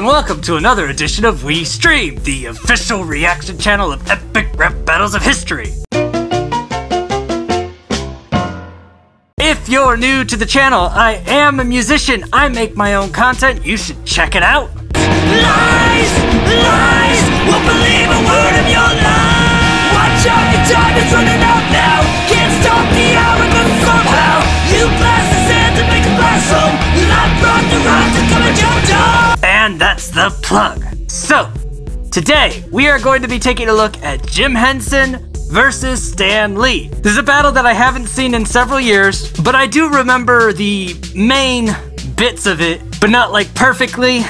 and welcome to another edition of We Stream, the official reaction channel of epic rap battles of history. If you're new to the channel, I am a musician. I make my own content. You should check it out. Lies! Lies! Won't believe a word of your lies! Watch out, your time is running out now! Can't stop the arrogance somehow! You blast the sand to make a blast home! Life brought the rock to come at your door! And that's the plug. So, today we are going to be taking a look at Jim Henson versus Stan Lee. This is a battle that I haven't seen in several years, but I do remember the main bits of it, but not like perfectly.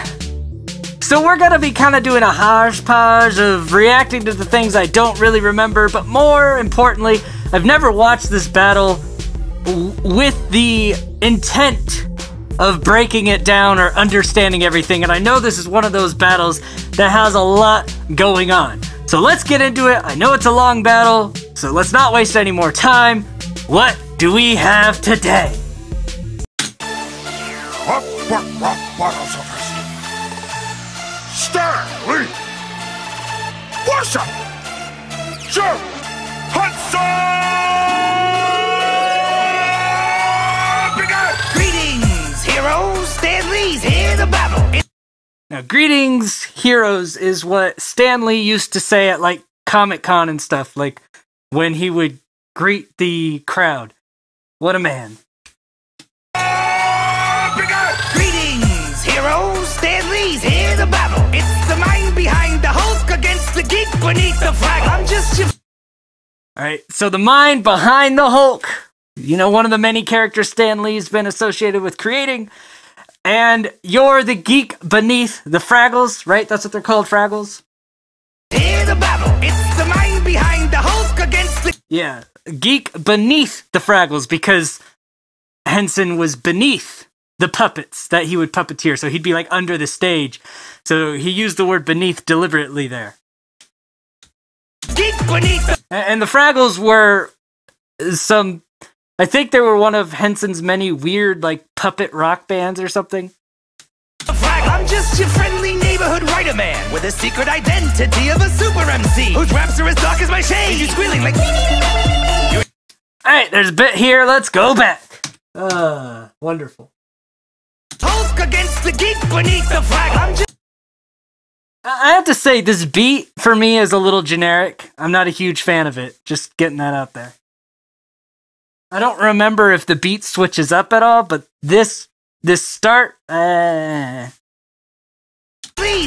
So we're gonna be kind of doing a hodgepodge of reacting to the things I don't really remember, but more importantly, I've never watched this battle with the intent of breaking it down or understanding everything, and I know this is one of those battles that has a lot going on. So let's get into it. I know it's a long battle, so let's not waste any more time. What do we have today? Stan Lee! What's up? Jim Henson! Greetings, heroes! Stan Lee's here to battle! Now, greetings, heroes, is what Stan Lee used to say at, like, Comic-Con and stuff, like, when he would greet the crowd. What a man. Greetings, heroes! Stan Lee's here to battle! It's the mind behind the Hulk against the geek beneath the flag! I'm just your... Alright, so the mind behind the Hulk. You know, one of the many characters Stan Lee's been associated with creating. And you're the geek beneath the Fraggles, right? That's what they're called, Fraggles? Here the battle. It's the mind behind the Hulk against the... Yeah, geek beneath the Fraggles, because Henson was beneath the puppets that he would puppeteer, so he'd be like under the stage. So he used the word beneath deliberately there. Geek beneath the... And the Fraggles were some... I think they were one of Henson's many weird, like, puppet rock bands or something. I'm just your friendly neighborhood writer man with a secret identity of a super MC whose raps are as dark as my shade. You squealing like... Alright, there's a bit here. Let's go back. Wonderful. Hulk against the geek beneath the flag. I'm just... I have to say, this beat, for me, is a little generic. I'm not a huge fan of it. Just getting that out there. I don't remember if the beat switches up at all, but this start, Please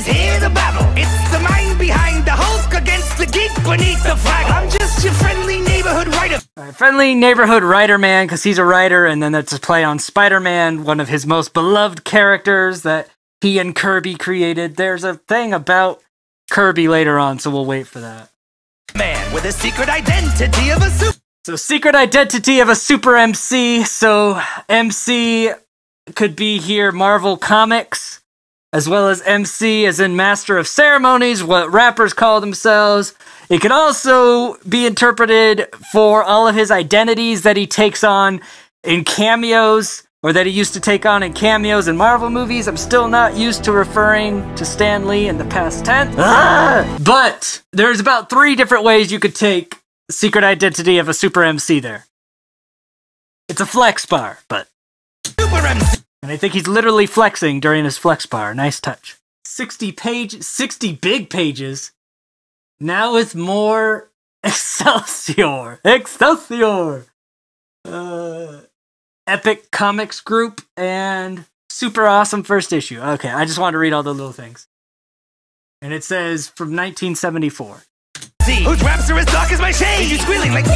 hear the battle. It's the mind behind the Hulk against the geek beneath the flag. I'm just your friendly neighborhood writer. Friendly neighborhood writer man, because he's a writer, and then that's a play on Spider-Man, one of his most beloved characters that he and Kirby created. There's a thing about Kirby later on, so we'll wait for that. Man with a secret identity of a super... So, secret identity of a super MC. So, MC could be here Marvel Comics, as well as MC as in Master of Ceremonies, what rappers call themselves. It could also be interpreted for all of his identities that he takes on in cameos, or that he used to take on in cameos in Marvel movies. I'm still not used to referring to Stan Lee in the past tense. But there's about 3 different ways you could take secret identity of a super MC there. It's a flex bar, but... Super MC! And I think he's literally flexing during his flex bar. Nice touch. 60 big pages. Now with more Excelsior. Excelsior! Epic Comics Group and super awesome first issue. Okay, I just wanted to read all the little things. And it says from 1974. Whose raps are as dark as my shade. You squealing like...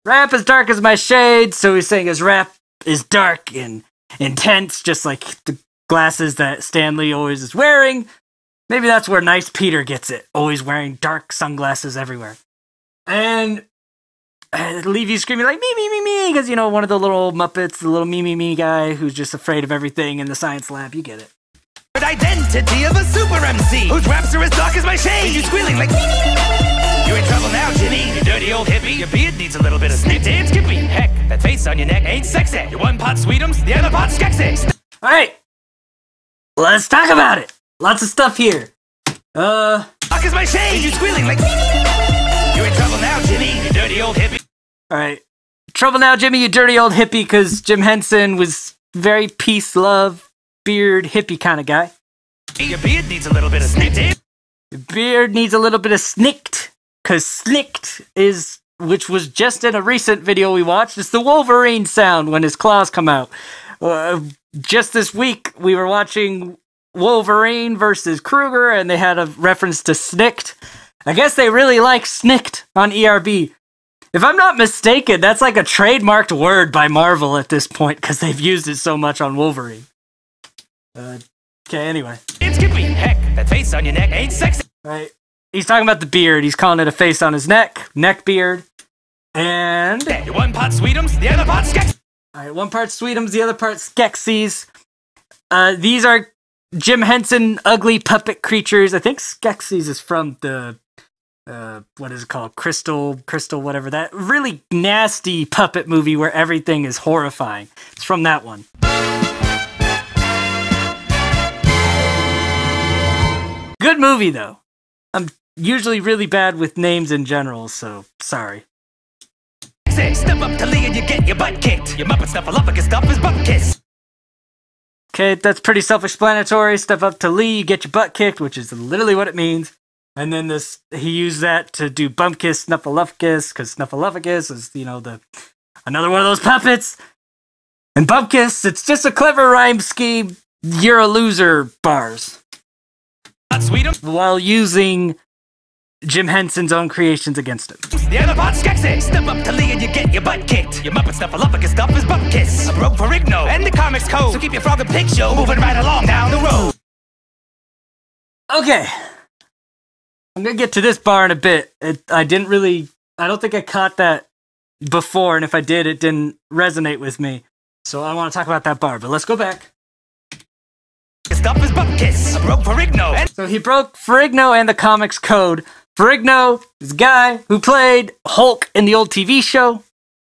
Rap as dark as my shade, so he's saying his rap is dark and intense, just like the glasses that Stan Lee always is wearing. Maybe that's where Nice Peter gets it, always wearing dark sunglasses everywhere. And leave you screaming like, me, me, me, me, because, you know, one of the little Muppets, the little me, me, me guy who's just afraid of everything in the science lab, you get it. Identity of a super MC whose raps are as dark as my shade. You squealing like... You're in trouble now, Jimmy, you dirty old hippie. Your beard needs a little bit of snip and skippy. Heck, that face on your neck ain't sexy. Your one pot sweetums, the other pot skexy. Alright, let's talk about it. Lots of stuff here. Fuck is my shade? You squealing like... You're in trouble now, Jimmy, you dirty old hippie. Alright. Trouble now, Jimmy, you dirty old hippie, because Jim Henson was very peace, love, beard, hippie kind of guy. Your beard needs a little bit of snicked. Your beard needs a little bit of snicked, because snicked is, which was just in a recent video we watched, it's the Wolverine sound when his claws come out. Just this week, we were watching Wolverine versus Kruger, and they had a reference to snicked. I guess they really like snicked on ERB. If I'm not mistaken, that's like a trademarked word by Marvel at this point, because they've used it so much on Wolverine. Okay, anyway. It's Skippy. Heck, that face on your neck ain't sexy. Right. He's talking about the beard. He's calling it a face on his neck beard. And... one part Sweetums, the other part Skex. Alright, one part Sweetums, the other part Skeksis. These are Jim Henson ugly puppet creatures. I think Skeksis is from the... what is it called? Crystal, whatever. That really nasty puppet movie where everything is horrifying. It's from that one. Good movie, though. I'm usually really bad with names in general, so sorry. Step up to Lee and you get your butt kicked. Your Muppet Snuffleupagus stuff is butt kiss. Okay, that's pretty self-explanatory. Step up to Lee, you get your butt kicked, which is literally what it means. And then he used that to do Bumpkiss, Snuffleupagus, because Snuffleupagus is, you know, another one of those puppets. And Bumpkiss, it's just a clever rhyme scheme. You're a loser bars. While using Jim Henson's own creations against him. The other part Skexy. Step up to Lee and you get your butt kicked. Your Muppet Snuffleupagus stuff is Bumpkiss. A broke for Igno and the comics code. So keep your frog and pig show moving right along down the road. Okay. I'm gonna get to this bar in a bit. I don't think I caught that before, and if I did, it didn't resonate with me. So I want to talk about that bar, but let's go back. Stuff is Bumpkiss. Broke Ferrigno. So he broke Ferrigno and the comics code. Ferrigno is a guy who played Hulk in the old TV show.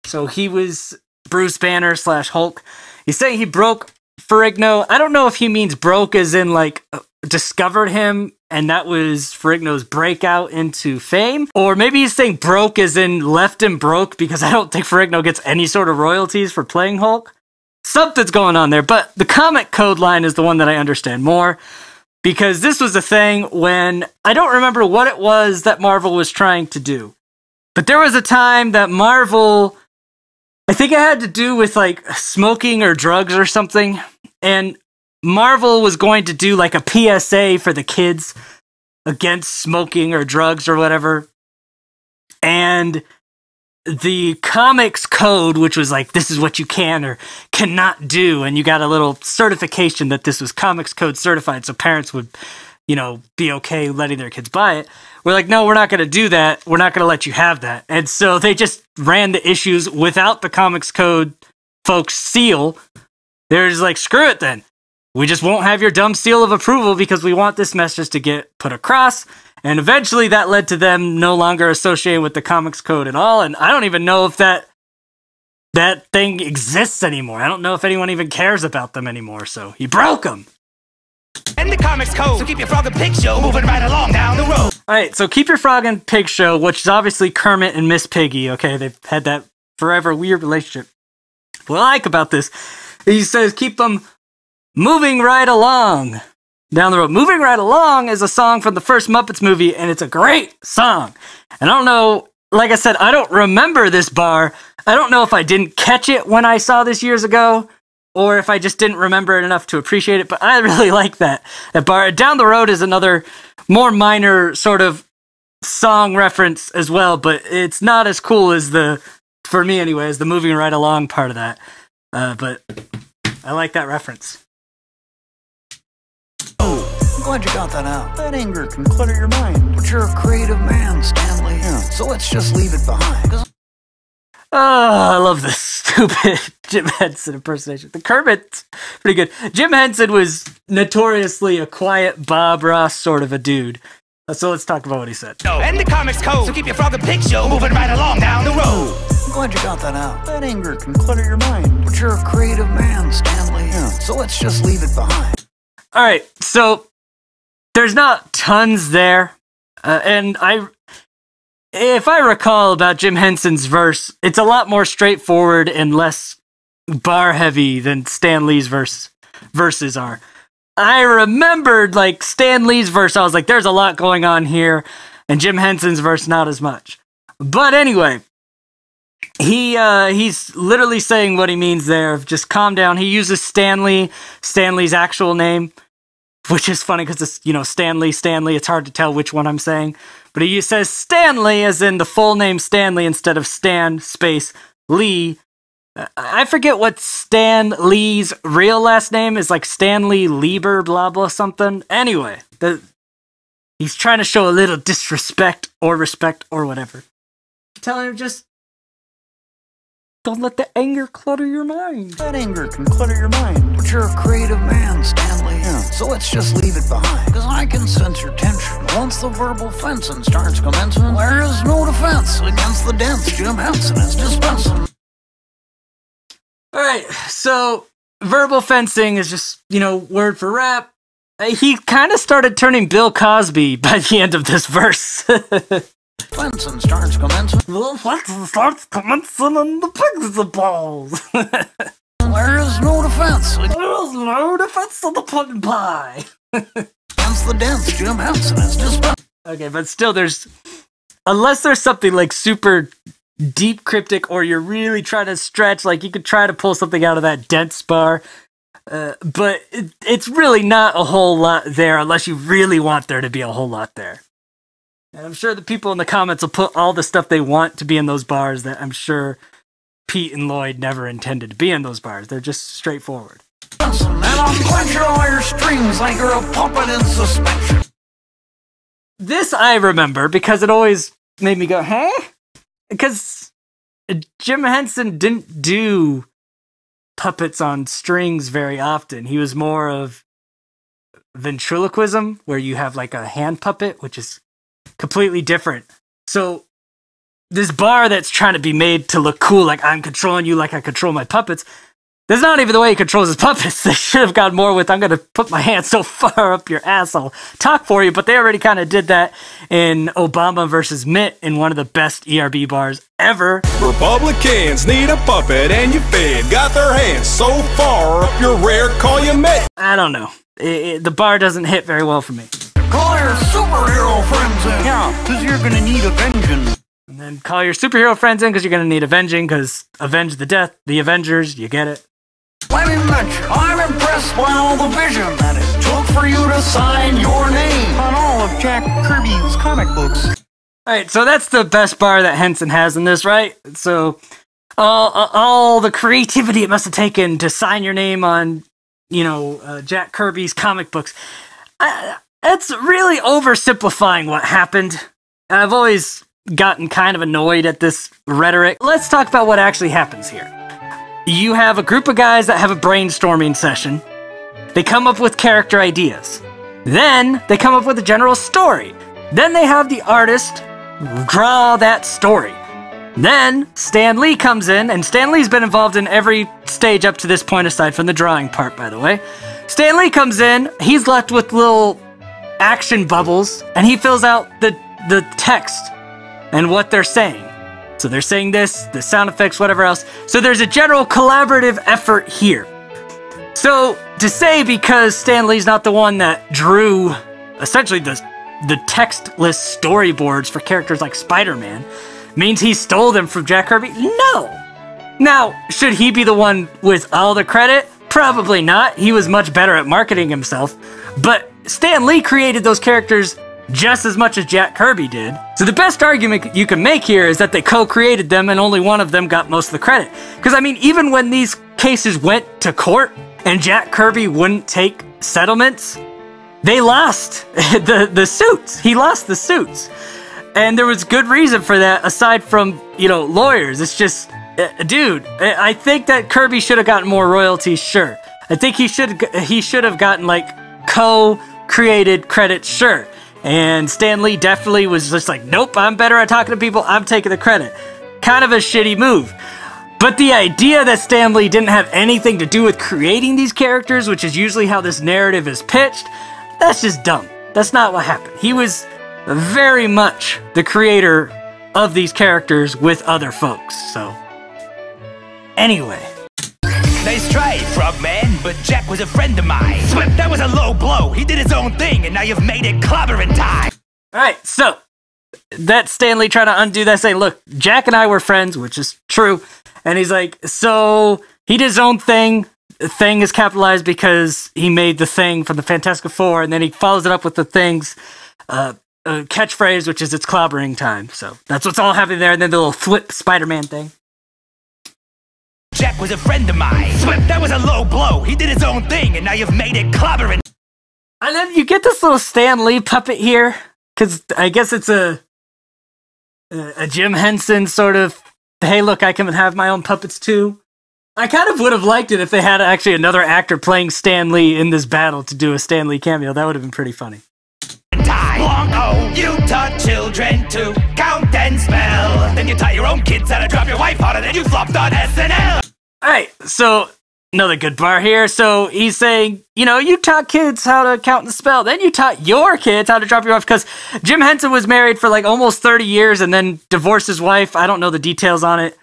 So he was Bruce Banner / Hulk. He's saying he broke Ferrigno. I don't know if he means broke as in like discovered him and that was Ferrigno's breakout into fame. Or maybe he's saying broke as in left him broke because I don't think Ferrigno gets any sort of royalties for playing Hulk. Something's going on there, but the comic code line is the one that I understand more. Because this was a thing when, I don't remember what it was that Marvel was trying to do. But there was a time that Marvel, I think it had to do with like smoking or drugs or something. And Marvel was going to do like a PSA for the kids against smoking or drugs or whatever. And the comics code, which was like, this is what you can or cannot do, and you got a little certification that this was comics code certified, so parents would, you know, be okay letting their kids buy it. We're like, no, we're not going to do that. We're not going to let you have that. And so they just ran the issues without the comics code folks' seal. They're just like, screw it then. We just won't have your dumb seal of approval because we want this message to get put across. And eventually that led to them no longer associating with the comics code at all. And I don't even know if that thing exists anymore. I don't know if anyone even cares about them anymore. So he broke them. And the comics code. So keep your frog and pig show moving right along down the road. All right. So keep your frog and pig show, which is obviously Kermit and Miss Piggy. Okay. They've had that forever weird relationship. What I like about this, he says, keep them moving right along. Down the road. Moving Right Along is a song from the first Muppets movie, and it's a great song. And I don't know, like I said, I don't remember this bar. I don't know if I didn't catch it when I saw this years ago, or if I just didn't remember it enough to appreciate it, but I really like that bar. Down the Road is another more minor sort of song reference as well, but it's not as cool as for me anyway, as the Moving Right Along part of that. But I like that reference. I'm glad you got that out. That anger can clutter your mind. But you're a creative man, Stanley. Yeah. So let's just leave it behind. Oh, I love this stupid Jim Henson impersonation. The Kermit's pretty good. Jim Henson was notoriously a quiet Bob Ross sort of a dude. So let's talk about what he said. And the comics code. So keep your frog and pig show moving right along down the road. I'm glad you got that out. That anger can clutter your mind. But you're a creative man, Stanley. Yeah. So let's just leave it behind. All right, so there's not tons there, and if I recall about Jim Henson's verse, it's a lot more straightforward and less bar heavy than Stan Lee's verses are. I remembered like Stan Lee's verse, I was like, there's a lot going on here, and Jim Henson's verse, not as much. But anyway, he's literally saying what he means there. Just calm down. He uses Stanley's actual name, which is funny because it's, Stanley. It's hard to tell which one I'm saying. But he says Stanley as in the full name Stanley instead of Stan space Lee. I forget what Stan Lee's real last name is, like Stanley Lieber, blah, blah, something. Anyway, he's trying to show a little disrespect or respect or whatever. Telling him just don't let the anger clutter your mind. That anger can clutter your mind, but you're a creative man, Stanley. Yeah. So let's just leave it behind, because I can sense your tension. Once the verbal fencing starts commencing, there is no defense against the dents Jim Henson is dispensing. Alright, so verbal fencing is just, word for rap. He kind of started turning Bill Cosby by the end of this verse. Fencing starts commencing. Well, fencing starts commencing and the pigs the balls. There is no defense. There is no defense of the pudding pie. Against the dents Jim Henson is dispensing. Okay, but still unless there's something like super deep cryptic or you're really trying to stretch, like you could try to pull something out of that dense bar. But it's really not a whole lot there unless you really want there to be a whole lot there. And I'm sure the people in the comments will put all the stuff they want to be in those bars that I'm sure Pete and Lloyd never intended to be in those bars. They're just straightforward. And I'm clenching all your strings like you're a puppet in suspension. This I remember because it always made me go, huh? Because Jim Henson didn't do puppets on strings very often. He was more of ventriloquism, where you have like a hand puppet, which is completely different. So this bar that's trying to be made to look cool, like I'm controlling you like I control my puppets, that's not even the way he controls his puppets. They should have gone more with, I'm going to put my hand so far up your ass, I'll talk for you. But they already kind of did that in Obama versus Mitt in one of the best ERB bars ever. Republicans need a puppet and you fed. Got their hands so far up your rear, call you Mitt. I don't know. The bar doesn't hit very well for me. Call your superhero friends in. Yeah, because you're going to need avenging. And then call your superhero friends in because you're going to need avenging, because avenge the death, the Avengers, you get it. Let me mention, I'm impressed by all the vision that it took for you to sign your name on all of Jack Kirby's comic books. Alright, so that's the best bar that Henson has in this, right? So, all the creativity it must have taken to sign your name on, Jack Kirby's comic books. It's really oversimplifying what happened. I've always gotten kind of annoyed at this rhetoric. Let's talk about what actually happens here. You have a group of guys that have a brainstorming session. They come up with character ideas. Then they come up with a general story. Then they have the artist draw that story. Then Stan Lee comes in, and Stan Lee's been involved in every stage up to this point aside from the drawing part, by the way. Stan Lee comes in, he's left with little action bubbles, and he fills out the text and what they're saying. So they're saying this, the sound effects, whatever else. So there's a general collaborative effort here. So to say because Stan Lee's not the one that drew essentially the textless storyboards for characters like Spider-Man means he stole them from Jack Kirby? No. Now, should he be the one with all the credit? Probably not. He was much better at marketing himself. But Stan Lee created those characters just as much as Jack Kirby did. So the best argument you can make here is that they co-created them and only one of them got most of the credit. Because I mean, even when these cases went to court and Jack Kirby wouldn't take settlements, they lost the suits. He lost the suits. And there was good reason for that aside from, lawyers. It's just, dude, I think that Kirby should have gotten more royalties, sure. I think he should have gotten like co-created credits, sure. And Stan Lee definitely was just like, nope, I'm better at talking to people, I'm taking the credit. Kind of a shitty move. But the idea that Stan Lee didn't have anything to do with creating these characters, which is usually how this narrative is pitched, that's just dumb. That's not what happened. He was very much the creator of these characters with other folks, so... Anyway. Nice try, Frogman, but Jack was a friend of mine. Swift, that was a low blow. He did his own thing, and now you've made it clobbering time. Alright, so... That's Stan Lee trying to undo that, saying, look, Jack and I were friends, which is true. And he's like, so he did his own thing. The thing is capitalized because he made the thing from the Fantastic Four, and then he follows it up with the thing's catchphrase, which is it's clobbering time. So that's what's all happening there, and then the little flip Spider-Man thing. Jack was a friend of mine. Swift, that was a low blow. He did his own thing, and now you've made it clobbering. And then you get this little Stan Lee puppet here, because I guess it's a Jim Henson sort of, hey, look, I can have my own puppets too. I kind of would have liked it if they had actually another actor playing Stan Lee in this battle to do a Stan Lee cameo. That would have been pretty funny. Long ago, you taught children to count and spell. Then you taught your own kids how to drop your wife harder than you flopped on SNL. Alright, so another good bar here. So he's saying, you know, you taught kids how to count and spell. Then you taught your kids how to drop your wife, because Jim Henson was married for like almost 30 years and then divorced his wife. I don't know the details on it.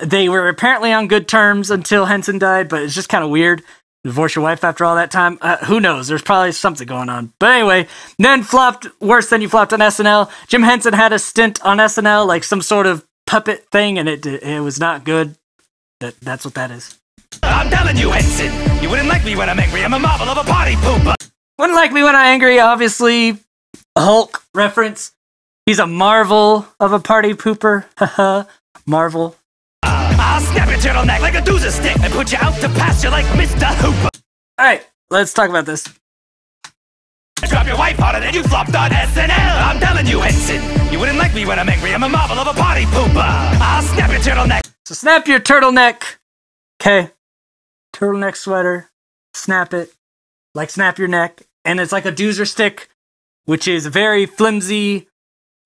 They were apparently on good terms until Henson died, but it's just kind of weird. Divorce your wife after all that time? Who knows? There's probably something going on. But anyway, then flopped worse than you flopped on SNL. Jim Henson had a stint on SNL, like some sort of puppet thing, and it was not good. That's what that is. I'm telling you, Henson, you wouldn't like me when I'm angry. I'm a marvel of a party pooper. Wouldn't like me when I'm angry, obviously. A Hulk reference. He's a marvel of a party pooper. Haha. Marvel. I'll snap your turtleneck like a doozer stick and put you out to pasture like Mr. Hooper. Alright, let's talk about this. Drop your wife harder than you flopped on SNL. I'm telling you, Henson, you wouldn't like me when I'm angry. I'm a marvel of a party pooper. I'll snap your turtleneck. So snap your turtleneck. Okay. Turtleneck sweater. Snap it. Like snap your neck. And it's like a doozer stick, which is a very flimsy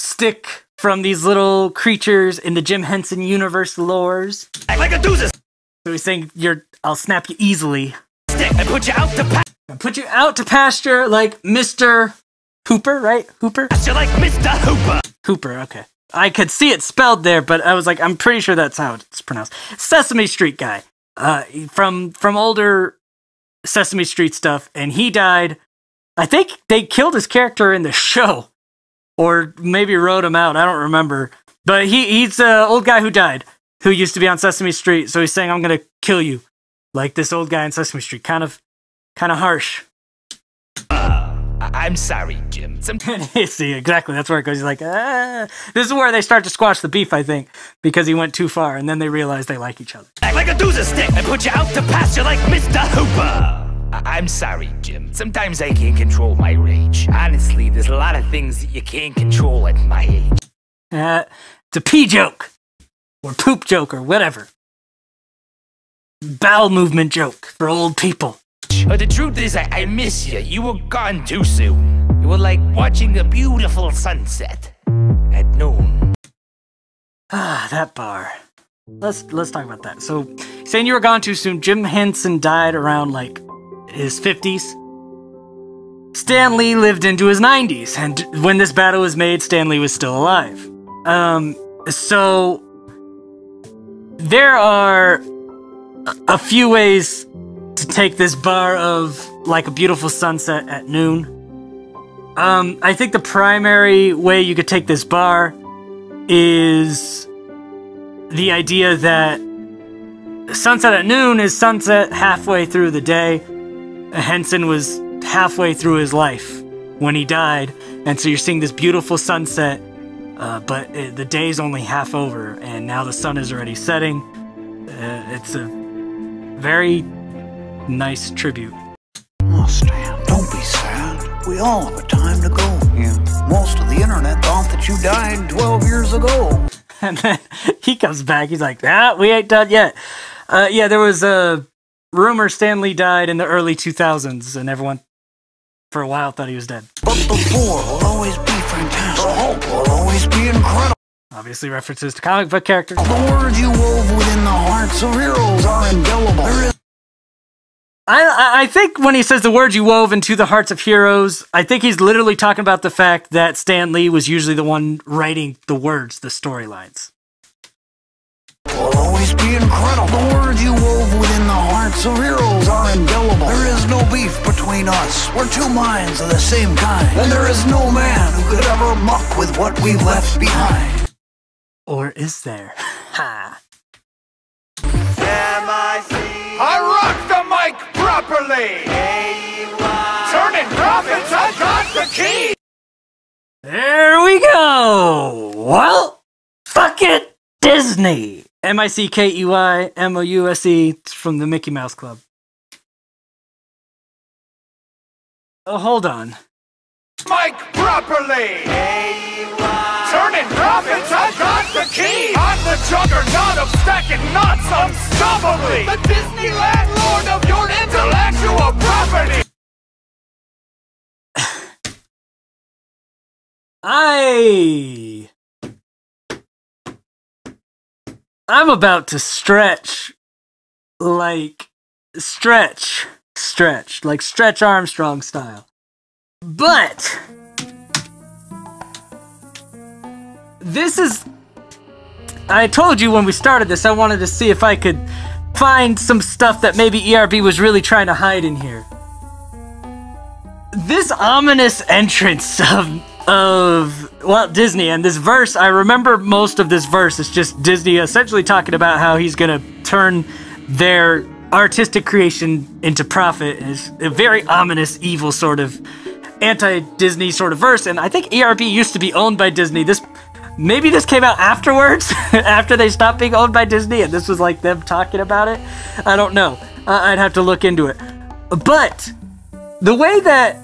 stick from these little creatures in the Jim Henson universe lores. Like a doozer So he's saying, I'll snap you easily. stick and put you out to Put you out to pasture like Mr. Hooper, right? Hooper? pasture like Mr. Hooper. Hooper, okay. I could see it spelled there, but I was like, I'm pretty sure that's how it's pronounced. Sesame Street guy. From older Sesame Street stuff, and he died. I think they killed his character in the show. Or maybe wrote him out, I don't remember. But he's an old guy who died, who used to be on Sesame Street, so he's saying, I'm gonna kill you. Like this old guy on Sesame Street. Kind of harsh. I'm sorry, Jim. See, exactly, that's where it goes. He's like, This is where they start to squash the beef, I think, because he went too far, and then they realize they like each other. Act like a doozer stick and put you out to pasture like Mr. Hooper. I'm sorry, Jim. Sometimes I can't control my rage. Honestly, there's a lot of things that you can't control at my age. It's a pee joke. Or poop joke, or whatever. Bowel movement joke for old people. But the truth is, I miss you. You were gone too soon. You were like watching a beautiful sunset at noon. Ah, that bar. Let's talk about that. So, saying you were gone too soon, Jim Henson died around like his 50s. Stan Lee lived into his 90s, and when this battle was made, Stan Lee was still alive. So there are a few ways to take this bar of like a beautiful sunset at noon. I think the primary way you could take this bar is the idea that sunset at noon is sunset halfway through the day. Henson was halfway through his life when he died, and so you're seeing this beautiful sunset, but the day's only half over, and now the sun is already setting. It's a very nice tribute. Oh, Stan, don't be sad. We all have a time to go. Yeah. Most of the internet thought that you died 12 years ago. And then he comes back, he's like, we ain't done yet. Yeah, there was a rumor Stan Lee died in the early 2000s, and everyone for a while thought he was dead. But the 4 will always be fantastic. The hope will always be incredible. Obviously references to comic book characters. The words you wove within the hearts of heroes are indelible. I think when he says the words you wove into the hearts of heroes, I think he's literally talking about the fact that Stan Lee was usually the one writing the words, the storylines. Will always be incredible. The words you wove within the hearts of heroes are indelible. There is no beef between us. We're two minds of the same kind. And there is no man who could ever muck with what we've left behind. Or is there? Ha! I rock the mic properly! Turning profits, I got the key! There we go! Well, fuck it, Disney! M-I-C-K-E-Y-M-O-U-S-E. It's from the Mickey Mouse Club. Oh, hold on. Mic properly! Turning profits, I got the key! I'm the juggernaut of stacking knots unstoppably! The Disneyland lord of your intellectual property! I'm about to stretch like Stretch Armstrong style. But this is, I told you when we started this, I wanted to see if I could find some stuff that maybe ERB was really trying to hide in here. This ominous entrance of Walt Disney and this verse, I remember most of this verse is just Disney essentially talking about how he's gonna turn their artistic creation into profit. It's a very ominous, evil sort of anti-Disney sort of verse, and I think ERB used to be owned by Disney. Maybe this came out afterwards, after they stopped being owned by Disney, and this was like them talking about it. I don't know. I'd have to look into it. But the way that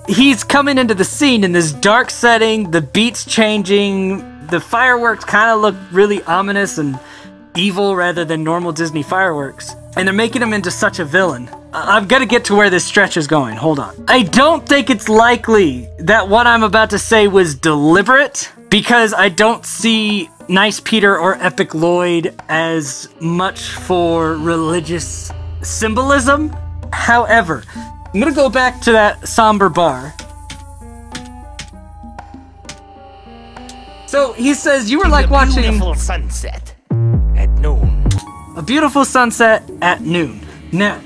he's coming into the scene in this dark setting, the beats changing, the fireworks kind of look really ominous and evil rather than normal Disney fireworks. And they're making him into such a villain. I've got to get to where this stretch is going. Hold on. I don't think it's likely that what I'm about to say was deliberate, because I don't see Nice Peter or Epic Lloyd as much for religious symbolism. However, I'm gonna go back to that somber bar. So he says, you were like watching a beautiful sunset at noon. A beautiful sunset at noon. Now,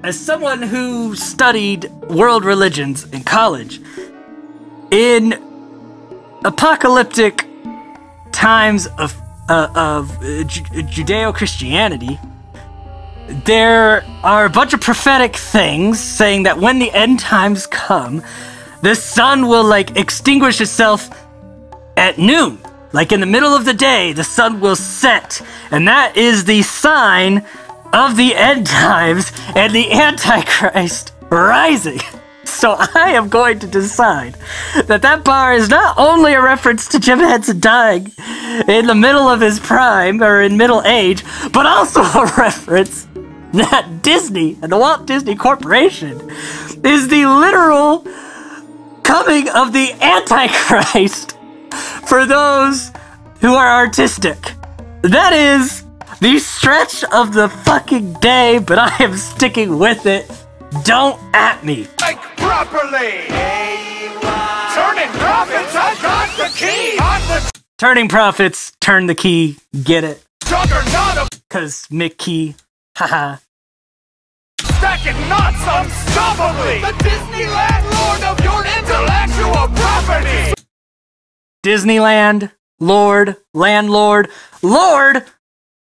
as someone who studied world religions in college, in apocalyptic times of Judeo-Christianity, there are a bunch of prophetic things saying that when the end times come, the sun will like extinguish itself at noon. Like in the middle of the day, the sun will set, and that is the sign of the end times and the Antichrist rising. So I am going to decide that that bar is not only a reference to Jim Henson dying in the middle of his prime, or in middle age, but also a reference that Disney and the Walt Disney Corporation is the literal coming of the Antichrist for those who are artistic. That is the stretch of the fucking day, but I am sticking with it. Don't at me. Like properly. Turning profits, I got the key. On the Turning profits, turn the key, get it? juggernaut of Cause Mickey, haha. stacking knots unstoppably. The Disneyland lord of your intellectual property. Disneyland, Lord, Landlord, Lord,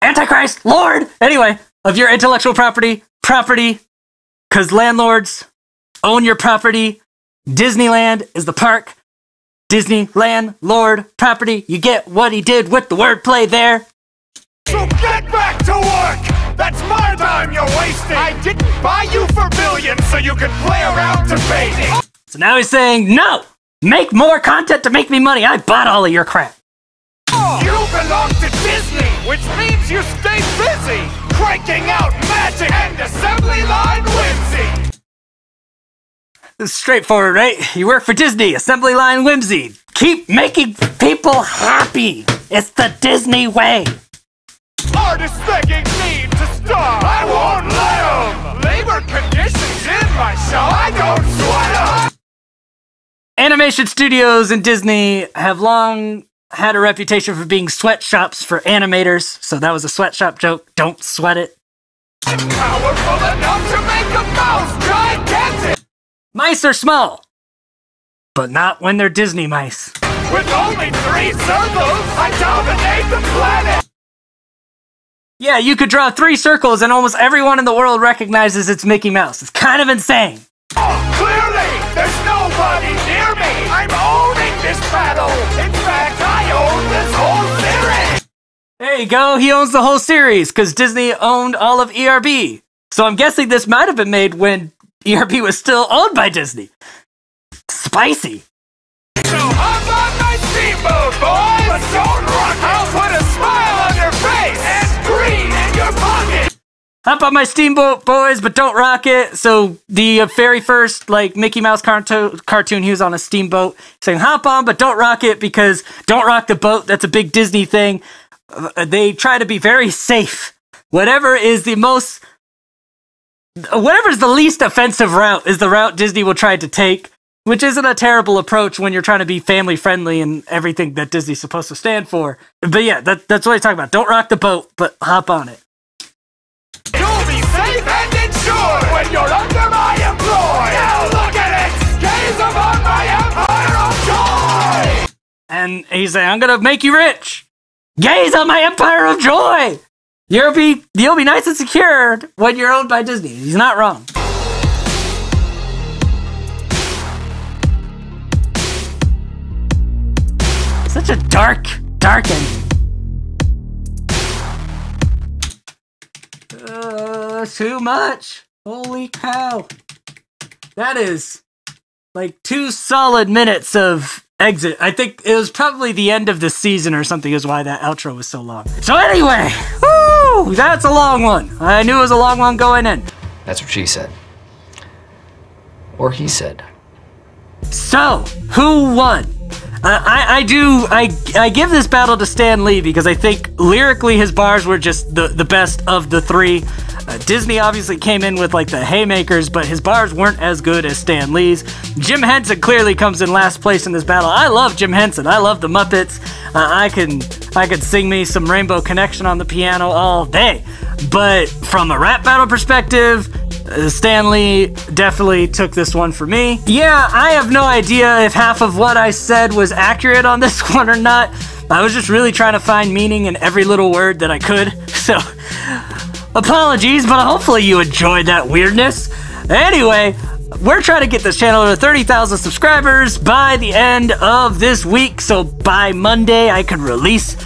Antichrist, Lord, anyway, of your intellectual property, cause landlords own your property. Disneyland is the park. Disneyland, Lord, property. You get what he did with the wordplay there. So get back to work. That's my time you're wasting. I didn't buy you for billions so you could play around debating. So now he's saying, no, make more content to make me money. I bought all of your crap. You belong to Disney, which means you stay busy cranking out magic and assembly line whimsy. This is straightforward, right? You work for Disney, assembly line whimsy. keep making people happy. It's the Disney way. Artists begging me to stop. I won't let them. Labor conditions in my show. I don't sweat them. Animation studios in Disney have long had a reputation for being sweatshops for animators, so that was a sweatshop joke. Don't sweat it. I'm powerful enough to make a mouse gigantic. Mice are small, but not when they're Disney mice. With only 3 circles, I dominate the planet. Yeah, you could draw 3 circles and almost everyone in the world recognizes it's Mickey Mouse. It's kind of insane. Oh, clearly, there's nobody near me. I'm owning this battle. In fact, I own this whole series. There you go, he owns the whole series, because Disney owned all of ERB. So I'm guessing this might have been made when ERB was still owned by Disney. Spicy. So hop on my steamboat, boys. But don't rock. I'll put a smile on your face and green in your pocket. Hop on my steamboat, boys, but don't rock it. So the very first Mickey Mouse cartoon, he was on a steamboat saying hop on, but don't rock it, because don't rock the boat. That's a big Disney thing. They try to be very safe. Whatever's the least offensive route is the route Disney will try to take, which isn't a terrible approach when you're trying to be family friendly and everything that Disney's supposed to stand for. But yeah, that's what he's talking about. Don't rock the boat, but hop on it. You'll be safe and insured when you're under my employ. Now look at it. Gaze upon my empire of joy. And he's saying, I'm gonna make you rich. Gaze on my empire of joy. You'll be nice and secured when you're owned by Disney. He's not wrong. Such a dark ending. Too much. Holy cow. That is 2 solid minutes of exit. I think it was probably the end of the season or something is why that outro was so long. So anyway, woo, that's a long one. I knew it was a long one going in. That's what she said. Or he said. So, who won? I give this battle to Stan Lee because I think lyrically his bars were just the best of the 3. Disney obviously came in with the haymakers, but his bars weren't as good as Stan Lee's. Jim Henson clearly comes in last place in this battle. I love Jim Henson. I love the Muppets. I could sing me some Rainbow Connection on the piano all day. But from a rap battle perspective, Stan Lee definitely took this one for me. Yeah, I have no idea if half of what I said was accurate on this one or not. I was just really trying to find meaning in every little word that I could. So, apologies, but hopefully you enjoyed that weirdness. Anyway, we're trying to get this channel to 30,000 subscribers by the end of this week. So by Monday, I can release,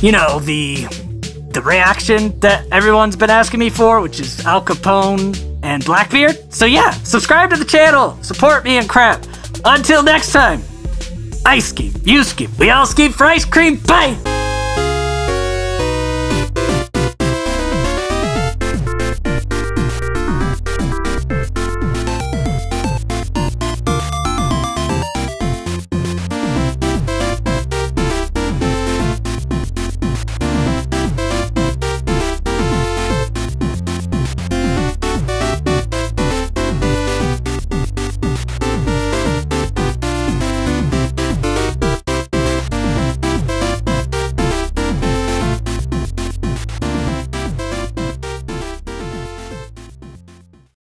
the reaction that everyone's been asking me for, which is Al Capone and Blackbeard. So yeah, subscribe to the channel, support me and crap. Until next time, I scheme, you scheme, we all scheme for ice cream. Bye!